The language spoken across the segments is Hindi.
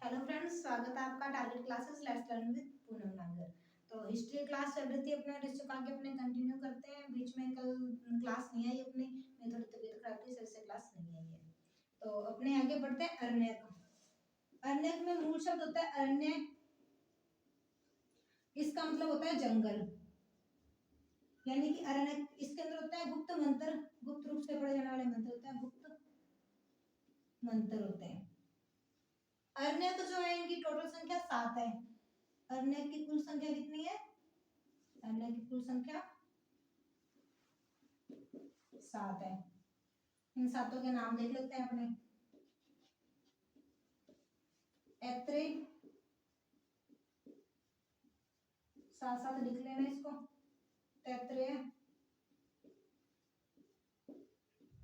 हेलो फ्रेंड्स, स्वागत है आपका target classes let's learn with Poonam नागर। तो हिस्ट्री क्लास चल रही थी अपने डिस्ट्रिक्ट आगे अपने कंटिन्यू करते हैं। बीच में कल क्लास नहीं आई अपनी, मेरी थोड़ी तबीयत खराब थी, इससे क्लास नहीं आई है। तो अपने आगे बढ़ते हैं। अरण्यक। अरण्यक में मूल शब्द होता है अरण्य। इसका मतलब होता है जंगल, यानी कि अरण्यक। इसके अंदर होता है गुप्त मंत्र, गुप्त रूप से पढ़े जाने वाले मंत्र होते हैं, गुप्त मंत्र होते हैं। अरण्यक जो है इनकी टोटल संख्या 7 है। अरण्यक की कुल संख्या कितनी है? अरण्यक की कुल संख्या 7 है। इन सातों के नाम देख लेते हैं अपने। ऐत्रेय, साथ साथ लिख लेना इसको। तैत्रेय,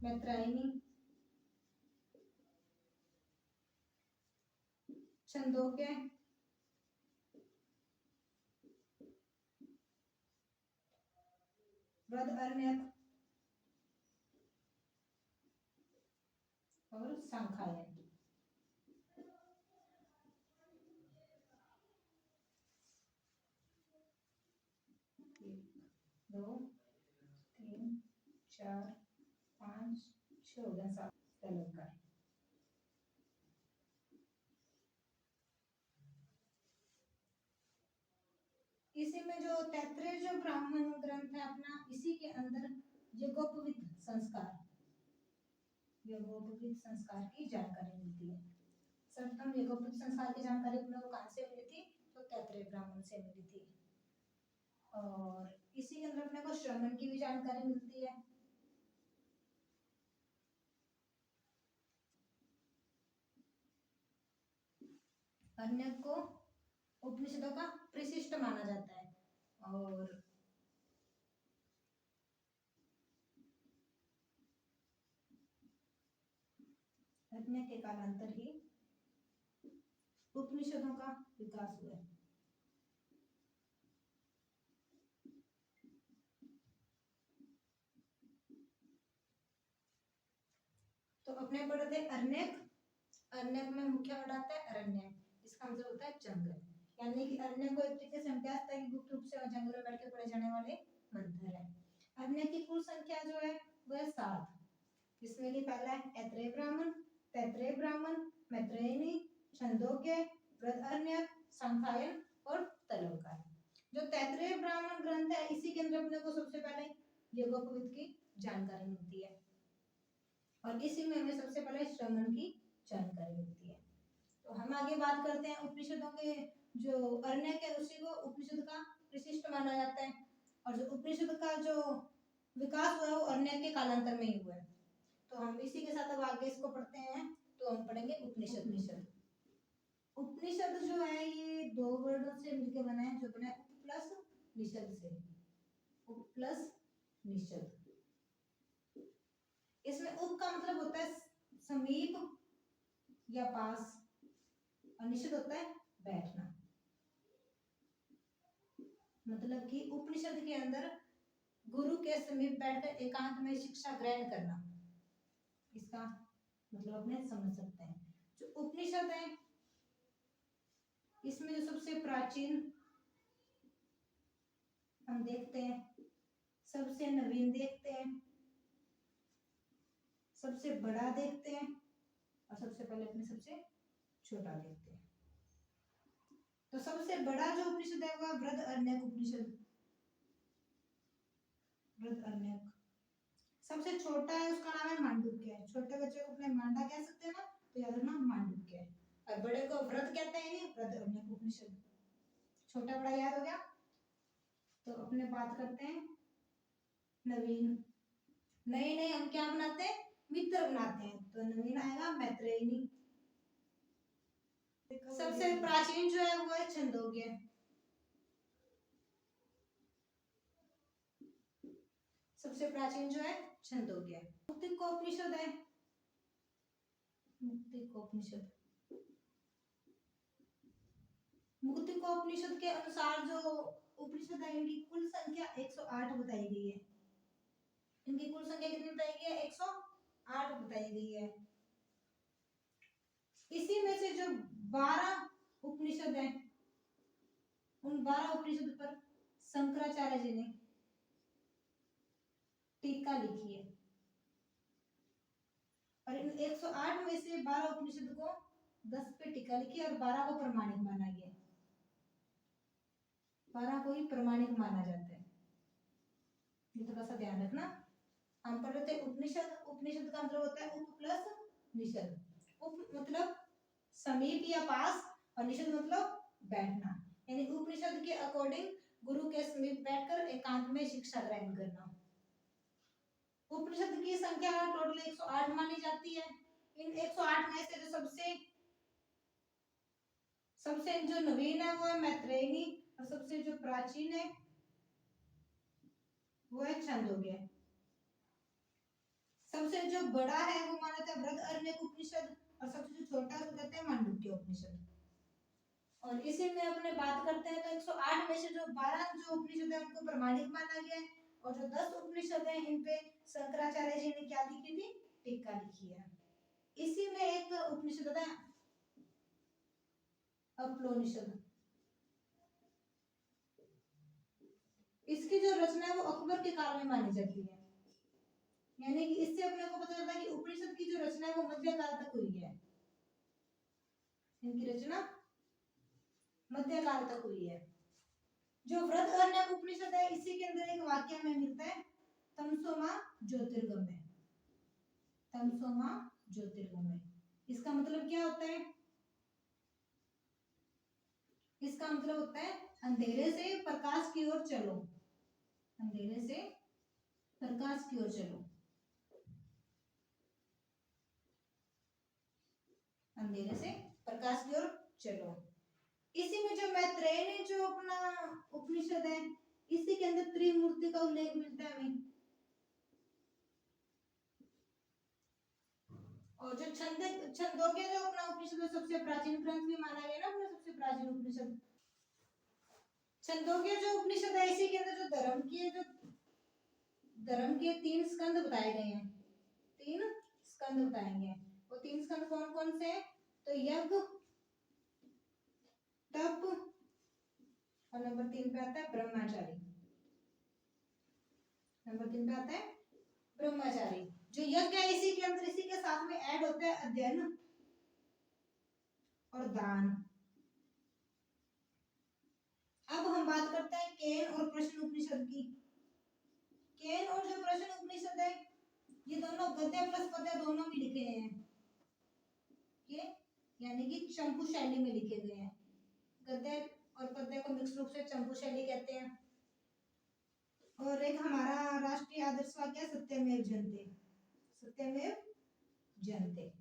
मैत्रायनी, छंदोग्य, बृहदरण्यक और सांख्यायन। दो, तीन, चार, पाँच, छह हो गया, 7 तलंकार। इसी में जो तैत्रेय जो ब्राह्मण ग्रंथ है अपना, इसी के अंदर यज्ञोपवीत संस्कार, यज्ञोपवीत संस्कार की जानकारी मिलती है। सर्वप्रथम यज्ञोपवीत संस्कार की जानकारी अपने को कहाँ से मिली थी? तो तैत्रेय ब्राह्मण से मिली थी। और इसी के अंदर अपने को श्रमण की भी जानकारी मिलती है। अन्य को उपनिषदों का परिशिष्ट माना जाता है और अन्य के कालांतर ही उपनिषदों का विकास हुआ है। तो अपने पढ़े थे अरण्यक। अरण्यक में मुख्य वर्ड आता है अरण्य, इसका मतलब होता है जंगल, यानी कि अरण्य को एक तरीके से हम कह सकते हैं कि गुप्त रूप से जंगल में बैठ के पढ़े जाने वाले मंत्र है। अरण्य की कुल संख्या जो है वह 7, जिसमें कि पहला है ऐत्रेय ब्राह्मण, तैत्रेय ब्राह्मण, मैत्रेयनी, छंदोग्य, बृहदरण्यक, सांख्यायन और तलंकार। जो तैत्रेय ब्राह्मण ग्रंथ है, इसी के अंदर अपने को सबसे पहले यज्ञोपवीत की जानकारी मिलती है और इसी में हमें सबसे पहले श्रमण की जानकारी मिलती है। तो हम आगे बात करते हैं उपनिषदों के। जो अरण्यक है उसी को उपनिषद का विशिष्ट माना जाता है और जो उपनिषद का जो विकास हुआ है वो अरण्यक के कालांतर में ही हुआ है। तो हम इसी के साथ अब आगे इसको पढ़ते हैं। तो हम पढ़ेंगे उपनिषद। उपनिषद जो है ये 2 वर्डों से मिलकर बना है, जो बना है उप प्लस निषद से। उप प्लस निषद। इसमें उप का मतलब होता है समीप या पास और निषद होता है बैठना। मतलब कि उपनिषद के अंदर गुरु के समीप बैठकर एकांत में शिक्षा ग्रहण करना, इसका मतलब अपने समझ सकते हैं। जो उपनिषद है इसमें जो सबसे प्राचीन हम देखते हैं, सबसे नवीन देखते हैं, सबसे बड़ा देखते हैं और सबसे पहले अपने सबसे छोटा देखते हैं। तो सबसे बड़ा जो उपनिषद है वह बृहदरण्यक उपनिषद। बृहदरण्यक। सबसे छोटा है उसका नाम है मांडुक्य। छोटे बच्चे को अपने मांडा कह सकते हैं ना, तो याद रखना मांडुक्य। और बड़े को व्रत कहते हैं, ये बृहदरण्यक उपनिषद। छोटा बड़ा याद हो गया। तो अपने बात करते हैं नवीन। नए नए हम क्या बनाते हैं? मित्र बनाते हैं। तो नवीन आएगा मैत्रेयनी। सबसे प्राचीन जो है वो है छंदोग्य। सबसे प्राचीन जो है छंदोग्य। मुक्तिकोपनिषद है। मुक्तिकोपनिषद। मुक्तिकोपनिषद के अनुसार जो उपनिषद है इनकी कुल संख्या 108 बताई गई है। इनकी कुल संख्या कितनी बताई गई है? 108 बताई गई है। इसी में से जो 12 उपनिषद हैं, उन 12 उपनिषद पर शंकराचार्य जी ने टीका लिखी है। और इन 108 में से 12 उपनिषद को 10 पे टीका लिखी और 12 को प्रमाणिक माना गया। 12 को ही प्रमाणिक माना जाता है, ये थोड़ा सा ध्यान रखना। हम पढ़ रहे थे उपनिषद, उपनिषद का मतलब होता है उप प्लस निषद। उप मतलब समीप या पास, और निषद मतलब बैठना, यानी उपनिषद के अकॉर्डिंग गुरु के समीप बैठकर एकांत में शिक्षा ग्रहण करना। उपनिषद की संख्या टोटल 108 मानी जाती है। इन 108 में से जो सबसे जो नवीन है वो है मैत्रेयी, और सबसे जो प्राचीन है वो है छंदोग्य। सबसे जो बड़ा है वो माना जाता है बृहदारण्यक उपनिषद, और सबसे जो छोटा है वो कहते हैं मांडुक्य उपनिषद। और इसी में अपने बात करते हैं तो 108 में से जो 12 जो उपनिषद है उनको प्रमाणिक माना गया है, और जो 10 उपनिषद है इन पे शंकराचार्य जी ने क्या लिखी थी? टीका लिखी है। इसी में एक उपनिषद है अपलोनिषद। इसकी जो रचना है वो अकबर के काल में मानी जाती है, यानी कि इससे अपने को पता चलता है कि उपनिषद की जो रचना है वो मध्यकाल तक हुई है। इनकी रचना मध्यकाल तक हुई है। जो बृहदारण्यक उपनिषद है इसी के अंदर एक वाक्य में मिलता है तमसोमा ज्योतिर्गमय। तमसोमा ज्योतिर्गमय, इसका मतलब क्या होता है? इसका मतलब होता है अंधेरे से प्रकाश की ओर चलो, अंधेरे से प्रकाश की ओर चलो, अंधेरे से प्रकाश की ओर चलो। इसी में जो मैत्रेयी जो अपना उपनिषद है इसी के अंदर त्रिमूर्ति का उल्लेख मिलता है हमें। और जो छंदोग्य जो अपना उपनिषद सबसे प्राचीन ग्रंथ भी माना गया ना, अपना सबसे प्राचीन उपनिषद छंदोग्य जो उपनिषद है इसी के अंदर जो धर्म के 3 स्कंद बताए गए हैं। 3 स्कंद बताए गए। वो 3 स्कंद कौन कौन से हैं? तो यज्ञ, तप, और नंबर 3 पे आता है ब्रह्मचारी। नंबर 3 पे आता है ब्रह्मचारी। जो यज्ञ है इसी के अंदर इसी के साथ में ऐड होता है अध्ययन और दान। अब हम बात करते हैं केन और प्रश्न उपनिषद की। केन और जो प्रश्न उपनिषद है ये दोनों गद्य प्लस पद्य दोनों भी लिखे हैं, ये यानी कि चंपू शैली में लिखे गए हैं। गद्य और पद्य को मिक्स रूप से चंपू शैली कहते हैं। और एक हमारा राष्ट्रीय आदर्श वाक्य है सत्यमेव जयते। सत्यमेव जयते,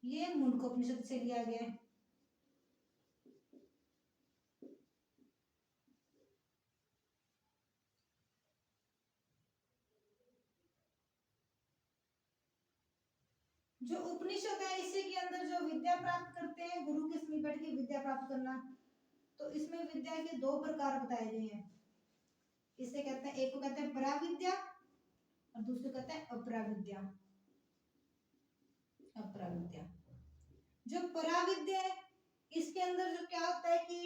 ये मुंडकोपनिषद से लिया गया है। जो उपनिषद है इसी के अंदर जो विद्या प्राप्त करते हैं, गुरु के समीप बैठ के विद्या प्राप्त करना, तो इसमें विद्या के 2 प्रकार बताए गए हैं। इसे कहते हैं, एक को कहते हैं पराविद्या और दूसरे कहते हैं अपराविद्या। अपराविद्या जो पराविद्या है इसके अंदर जो क्या होता है कि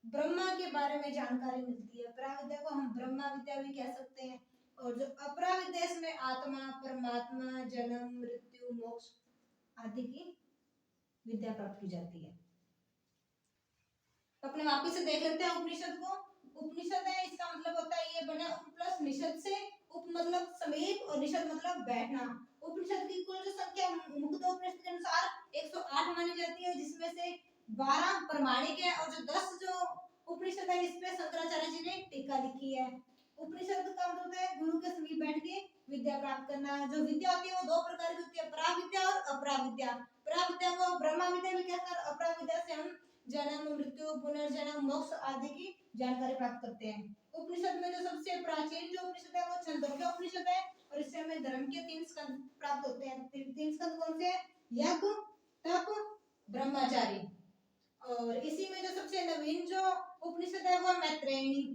ब्रह्मा के बारे में जानकारी मिलती है। पराविद्या को हम ब्रह्मा विद्या भी कह सकते हैं। और जो अपराविद्या इसमें आत्मा, परमात्मा, जन्म, मृत्यु, मोक्ष आदि की विद्या प्राप्त की जाती है। अपने वापिस से देख लेते हैं उपनिषद को। उपनिषद है इसका मतलब होता है ये बना उप प्लस निषद से। उप मतलब समीप और निषद मतलब बैठना। उपनिषद की कुल जो संख्या मुक्त उपनिषद के अनुसार 108 मानी जाती है, जिसमें से 12 प्रमाणिक है और जो 10 जो उपनिषद है इस पे शंकराचार्य जी ने टीका लिखी है। उपनिषद का मतलब होता है गुरु के समीप बैठ के विद्या प्राप्त करना। जो विद्या होती है वो 2 प्रकार की होती है, पराविद्या और अपराविद्या। पराविद्या को ब्रह्मा विद्या भी कहते हैं। अपराविद्या से हम जन्म, मृत्यु, पुनर्जन्म, मोक्ष आदि की जानकारी प्राप्त करते हैं। उपनिषद में जो सबसे प्राचीन जो उपनिषद है वो छंदोग्य उपनिषद है, और इससे हमें धर्म के 3 स्कंद प्राप्त होते हैं। 3 स्कंद कौन से हैं? यज्ञ, तप, ब्रह्मचारी। और इसी में जो सबसे नवीन जो उपनिषद है वो मैत्रेयी,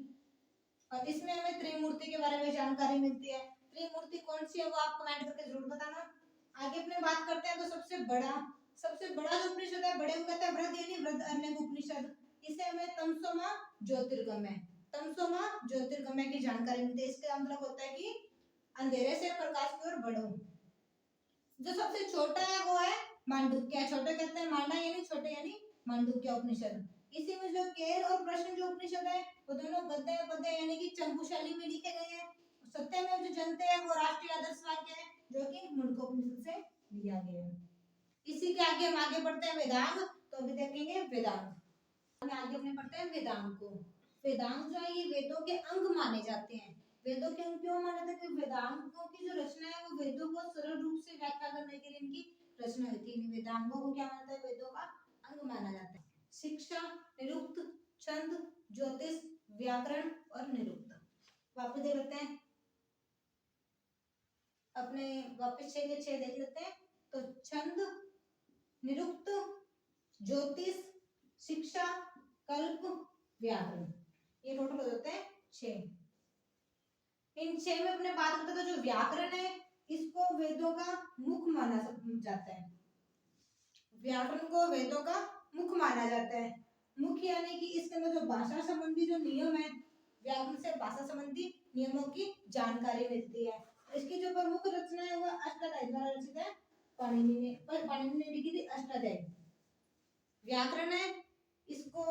और इसमें हमें त्रिमूर्ति के बारे में जानकारी मिलती है। त्रिमूर्ति कौन सी है वो आप कमेंट करके जरूर बताना। आगे अपने बात करते हैं तो सबसे बड़ा सबसे बड़ा जो उपनिषद है, बड़े को कहते हैं बृहदारण्यक उपनिषद। इसे हमें तमसोमा ज्योतिर्गमय, तमसोमा ज्योतिर्गमय की जानकारी मिलती है। इसका मतलब होता है कि अंधेरे से प्रकाश की ओर बढ़ो। जो सबसे छोटा है वो है मांडुक्य, छोटे कहते हैं मांडा यानी छोटे यानी मांडुक्य उपनिषद। इसी में जो केर और प्रश्न जो उपनिषद है वो दोनों गद्य पद्य यानी कि चंपू शैली में लिखे गए हैं। सत्यमेव जो जनते हैं वो राष्ट्रीय आदर्श वाक्य है जो कि मुंडकोपनिषद से लिया गया है। इसी के आगे हम आगे बढ़ते हैं वेदांग। तो अभी देखेंगे वेदांग। आगे अपने पढ़ते हैं वेदांग को। वेदांग जो है ये वेदों के अंग माने जाते हैं। वेदों के अंग क्यों माने जाते हैं? वेदांगों की जो रचना है वो वेदों को सरल रूप से व्याख्या करने के लिए इनकी रचना हुई थी। वेदांगों को क्या मानता है? वेदों का अंग माना जाता है। शिक्षा, निरुक्त, छंद, ज्योतिष, व्याकरण और निरुक्त। वापस देख लेते हैं अपने, वापस 6 के 6 देख लेते हैं। तो छंद, निरुक्त, ज्योतिष, शिक्षा, कल्प, व्याकरण, ये टोटल हो जाते हैं 6। इन 6 में अपने बात करते हैं तो जो व्याकरण है इसको वेदों का मुख माना जाता है। व्याकरण को वेदों का मुख माना जाता है। मुख्य यानी कि इसके अंदर जो भाषा संबंधी जो नियम है, व्याकरण से भाषा संबंधी नियमों की जानकारी मिलती है। इसकी जो प्रमुख रचना है वह अष्टाध्यायी द्वारा रचित है। पाणिनि ने लिखी थी अष्टाध्यायी। व्याकरण है इसको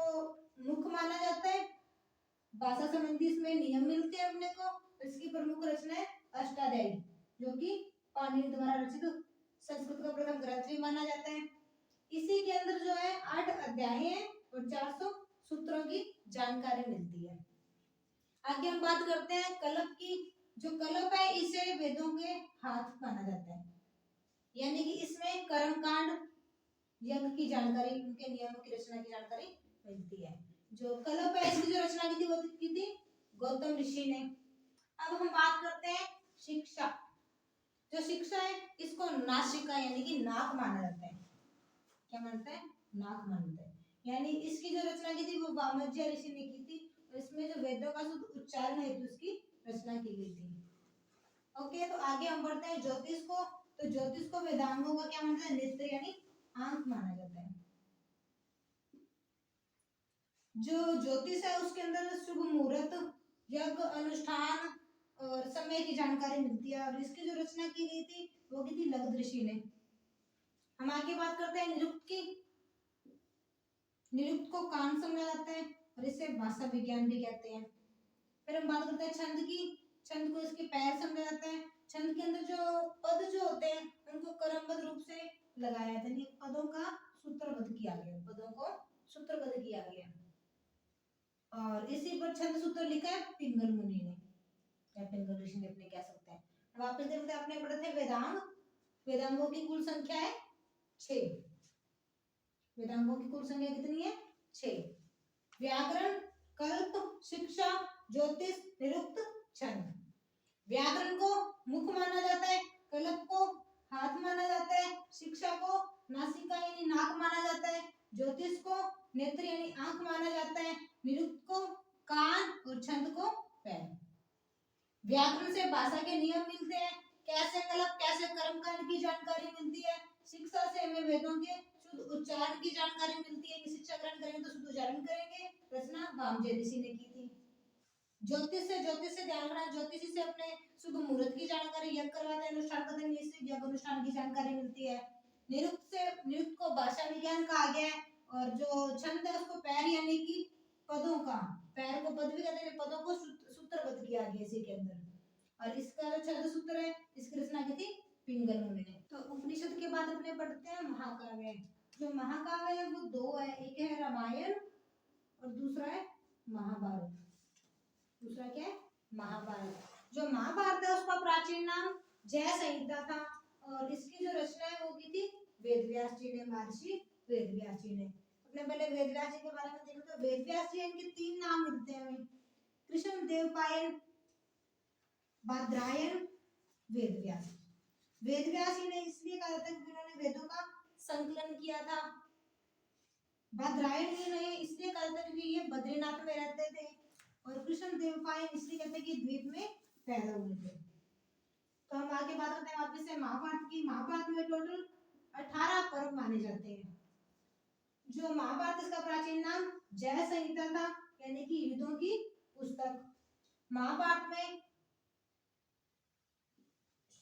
मुख माना जाता है, भाषा संबंधी इसमें नियम मिलते हैं अपने को। इसकी प्रमुख रचना है अष्टाध्यायी जो कि पाणिनि द्वारा रचित संस्कृत का प्रथम ग्रंथ भी माना जाता है। इसी के अंदर जो है 8 अध्याय हैं और 400 सूत्रों की जानकारी मिलती है। आगे हम बात करते हैं कल्प की। जो कल्प है इसे वेदों के हाथ माना जाता है, यानी कि इसमें कर्मकांड, यज्ञ की जानकारी, उनके नियमों की रचना की जानकारी मिलती है। जो कल्प है इसकी जो रचना की थी वो की थी गौतम ऋषि ने। अब हम बात करते हैं शिक्षा। जो शिक्षा है इसको नासिका यानी कि नाक माना जाता है। क्या मानता है? नाक मानता है। यानी इसकी जो रचना की थी वो वामज्य ऋषि ने की थी। इसमें जो वेदों का शुद्ध उच्चारण हेतु इसकी रचना की गई थी। ओके, तो आगे हम बढ़ते हैं ज्योतिष को। तो ज्योतिष को वेदांगों का क्या मानता है? नेत्र यानी आंख माना जाता है। जो ज्योतिष है उसके अंदर शुभ मुहूर्त, यज्ञ, अनुष्ठान और समय की जानकारी मिलती है। और इसकी जो रचना की गई थी वो की थी लगध ऋषि ने। हम आगे बात करते हैं निरुक्त की। निरुक्त को कान समझा जाता है और इसे भाषा विज्ञान भी कहते हैं। फिर हम बात करते हैं छंद की। छंद को इसके पैर समझा जाता है। छंद के अंदर जो पद जो होते हैं उनको क्रमबद्ध रूप से लगाया जाता है, पदों का सूत्रबद्ध किया गया, पदों को सूत्रबद्ध किया गया। और इसी पर छंद सूत्र लिखा है पिंगल मुनि ने या पिंगल ऋषि ने अपने कह सकते हैं। वापस देखते हैं अपने पढ़े थे वेदांग। वेदांगों की कुल संख्या है 6। वेदांगों की कुल संख्या कितनी है? 6। व्याकरण, कल्प, शिक्षा, ज्योतिष, निरुक्त, छंद। व्याकरण को मुख माना जाता है, कल्प को हाथ माना जाता है, शिक्षा को नासिका यानी नाक माना जाता है, ज्योतिष को नेत्र यानी आंख माना जाता है, निरुक्त को कान और छंद को पैर। व्याकरण से भाषा के नियम मिलते हैं, कैसे कल्प कैसे कर्मकांड की जानकारी मिलती है। शिक्षा से हमें वेदों के शुद्ध उच्चारण की जानकारी मिलती है। शिक्षा ग्रहण करेंगे तो शुद्ध उच्चारण करेंगे। रचना वामजय ऋषि ने की थी। ज्योतिष से ध्यान रखना, ज्योतिषी से अपने शुभ मुहूर्त की जानकारी, यज्ञ करवाते हैं, अनुष्ठान करते हैं, इससे यज्ञ अनुष्ठान की जानकारी मिलती है। निरुक्त को भाषा विज्ञान कहा गया है। और जो छंद है उसको पैर यानी कि पदों का, पैर को पद भी कहते हैं, पदों को सूत्रबद्ध किया गया इसी के अंदर। और इसका जो छंद सूत्र है इसकी रचना की थी पिंगल मुनि ने। तो उपनिषद के बाद अपने पढ़ते हैं महाकाव्य। जो महाकाव्य है वो 2 है, एक है रामायण और दूसरा है महाभारत। दूसरा क्या है? महाभारत। जो महाभारत है उसका प्राचीन नाम जय संहिता था। और इसकी जो रचना है वो की थी वेदव्यास जी ने, महर्षि वेदव्यास जी ने। अपने पहले वेदव्यास जी के बारे में देखो तो वेदव्यास जी इनके 3 नाम मिलते हैं हमें, कृष्ण देवपायन, बादरायण, वेदव्यास। वेदव्यास जी ने इसलिए कहा था क्योंकि उन्होंने वेदों का संकलन किया था। बादरायण जी ने इसलिए कहा था क्योंकि ये बद्रीनाथ में रहते थे। और कृष्ण देवपायन इसलिए कहते हैं कि द्वीप में पैदा हुए थे। तो हम आगे बात करते हैं वापस से महाभारत की। महाभारत में टोटल 18 पर्व माने जाते हैं। जो महाभारत, इसका प्राचीन नाम जय संहिता था, यानी कि युद्धों की पुस्तक। महाभारत में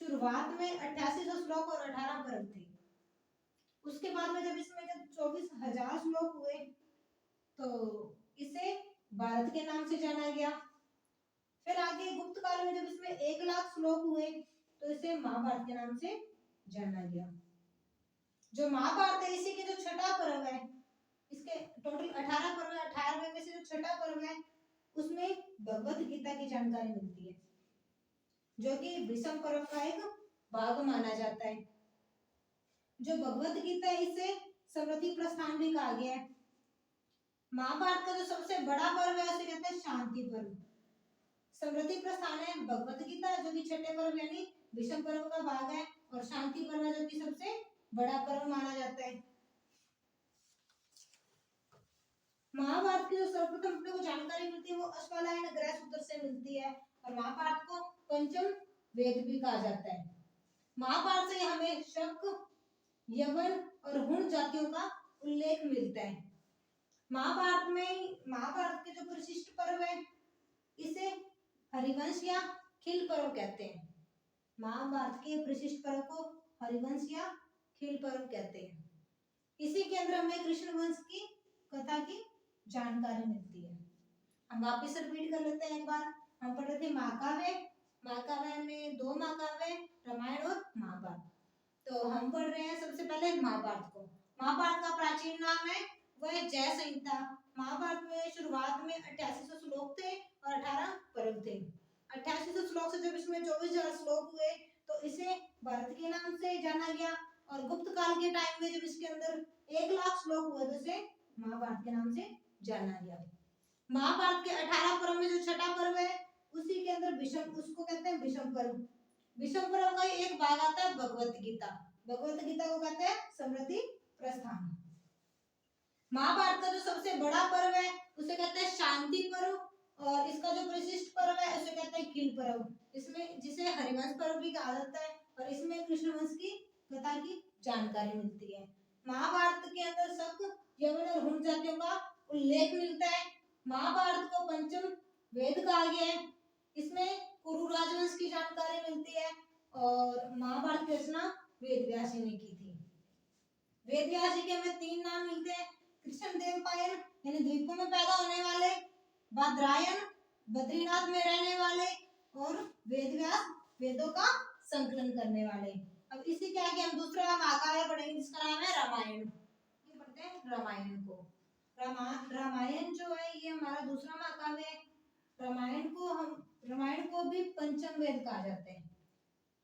शुरुआत में 8800 श्लोक और 18 पर्व थे। उसके बाद में जब 24,000 श्लोक हुए तो इसे भारत के नाम से जाना गया। फिर आगे गुप्त काल में जब इसमें 1 लाख श्लोक हुए तो इसे महाभारत के नाम से जाना गया। जो महाभारत है इसी के जो छठा पर्व है, इसके टोटल 18 पर्व है, 18वें में से जो छठा पर्व है उसमें भगवत गीता की जानकारी मिलती है, जो कि विषम पर्व का एक भाग माना जाता है। जो भगवत गीता है इसे स्मृति प्रस्थान भी कहा गया है। महाभारत का जो सबसे बड़ा पर्व है उसे कहते हैं शांति पर्व। स्मृति प्रस्थान है भगवत गीता, जो कि छठे पर्व यानी विषम पर्व का भाग है, और शांति पर्व है जो कि सबसे बड़ा पर्व माना जाता है। महाभारत की जो सर्वप्रथम अपने को जानकारी मिलती है वो अश्वलायन ग्रह सूत्र से मिलती है, और महाभारत को पंचम वेद भी कहा जाता है। महाभारत से हमें शक, यवन और हुण जातियों का उल्लेख मिलता है। महाभारत के जो परिशिष्ट पर्व है इसे हरिवंश या खिल पर्व कहते हैं। महाभारत के परिशिष्ट पर्व को हरिवंश या खिल पर्व कहते हैं। इसी के अंदर हमें कृष्ण वंश की कथा की जानकारी मिलती है। हम वापिस रिपीट कर लेते हैं एक बार। हम पढ़ रहे थे महाकाव्य। महाकाव्य में 2 महाकाव्य, रामायण और महाभारत। तो हम पढ़ रहे हैं सबसे पहले महाभारत को। महाभारत का प्राचीन नाम है वह जय संहिता। महाभारत में शुरुआत में 8800 श्लोक थे और 18 पर्व थे। 8800 श्लोक से जब इसमें 24,000 श्लोक हुए तो इसे भारत के नाम से जाना गया, और गुप्त काल के टाइम में जब इसके अंदर 1 लाख श्लोक हुए तो इसे महाभारत के नाम से जाना गया। महाभारत के 18 पर्व में जो छठा पर्व है उसी के अंदर उसको कहते हैं विषम पर्व। विषम पर्व का एक भाग आता है भगवत गीता। भगवत गीता को कहते हैं स्मृति प्रस्थान। महाभारत का जो सबसे बड़ा पर्व है उसे कहते हैं शांति पर्व, और इसका जो परिशिष्ट पर्व है उसे कहते हैं खिल पर्व। इसमें जिसे हरिवंश पर्व भी कहा जाता है, और इसमें कृष्ण वंश की कथा की जानकारी मिलती है। महाभारत के अंदर शक, यवन और हुण जातियों का उल्लेख मिलता है। महाभारत को पंचम वेद कहा गया है। इसमें कुरु राजवंश की जानकारी मिलती है, और महाभारत की रचना वेद व्यास जी ने की थी। वेद व्यास जी के हमें 3 नाम मिलते हैं, कृष्ण देव पायन यानी द्वीपों में पैदा होने वाले, भद्रायन बद्रीनाथ में रहने वाले, और वेद व्यास वेदों का संकलन करने वाले। अब इसी के आगे हम दूसरा महाकाव्य पढ़ेंगे जिसका नाम है रामायण। ये पढ़ते हैं रामायण को। रामायण जो है ये हमारा दूसरा महाकाव्य है। रामायण को भी पंचम वेद कहा जाता है।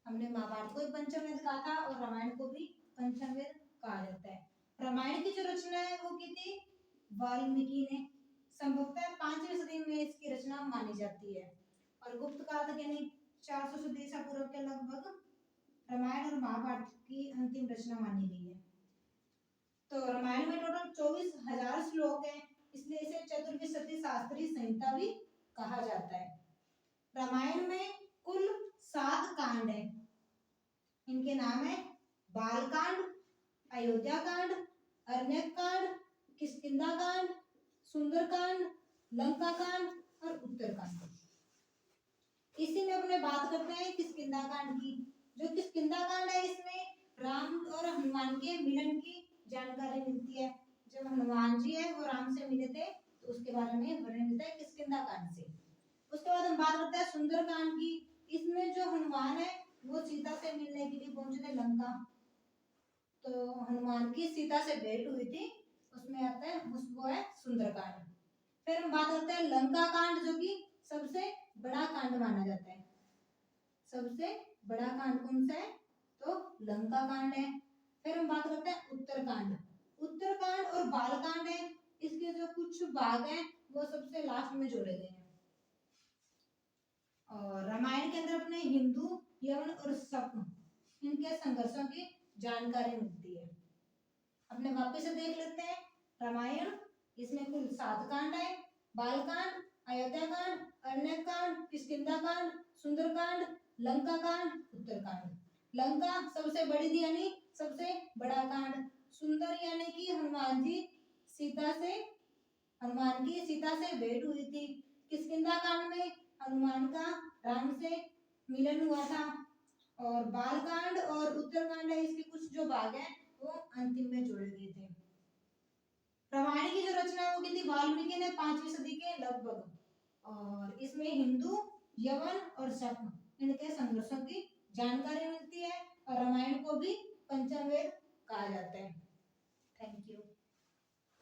हमने महाभारत को भी पंचम वेद कहा था और रामायण को भी पंचम वेद कहा जाता है। रामायण की जो रचना है वो की थी वाल्मीकि ने। संभवतः 5वीं सदी में इसकी रचना मानी जाती है, और गुप्त काल तक यानी 400 सदी ईसा पूर्व के लगभग रामायण और महाभारत की अंतिम रचना मानी गई है। तो रामायण में टोटल 24,000 श्लोक हैं, इसलिए इसे चतुर्विंशति शास्त्रीय संहिता भी कहा जाता है। रामायण में कुल 7 कांड हैं। इनके नाम है बालकांड, अयोध्या कांड, अरण्यक कांड, किष्किंधा कांड, सुंदरकांड, लंका कांड और उत्तरकांड। इसी में अपने बात करते हैं किष्किंधा कांड की। जो किष्किंधा कांड है इसमें राम और हनुमान के मिलन की जानकारी मिलती है। जब हनुमान जी है वो राम से मिले थे तो उसके बारे में वर्णन मिलता है किष्किंधा कांड से। उसके बाद हम बात करते हैं सुंदरकांड की। इसमें जो हनुमान है वो सीता से मिलने के लिए पहुंचे थे लंका, तो हनुमान की सीता से भेंट हुई थी, उसमें आता है वो है सुंदरकांड। फिर हम बात करते हैं लंका कांड, जो कि सबसे बड़ा कांड माना जाता है। सबसे बड़ा कांड कौन सा है? तो लंका कांड है। फिर हम बात करते हैं उत्तरकांड। उत्तरकांड और बालकांड है, इसके जो कुछ भाग हैं वो सबसे लास्ट में जोड़े गए हैं। और रामायण के अंदर अपने हिंदू, यवन और शक इनके संघर्षों की जानकारी मिलती है। अपने वापस से देख लेते हैं। रामायण, इसमें कुल 7 कांड है। बालकांड, अयोध्या कांड, अरण्यक कांड, किष्किंधा कांड, सुंदरकांड, लंका कांड, उत्तरकांड। लंका सबसे बड़ी थी यानी सबसे बड़ा कांड। सुंदर यानी कि हनुमान की सीता से भेंट हुई थी। किष्किंधा कांड में हनुमान का राम से मिलन हुआ था। और बालकांड और उत्तरकांड है, इसके कुछ जो भाग हैं वो अंतिम में जोड़े गए थे। रामायण की जो रचना है वो की थी वाल्मीकि ने 5वीं सदी के लगभग, और इसमें हिंदू, यवन और शक इनके संघर्षों की जानकारी मिलती है, और रामायण को भी पंचम वेद कहा जाता है। Thank you.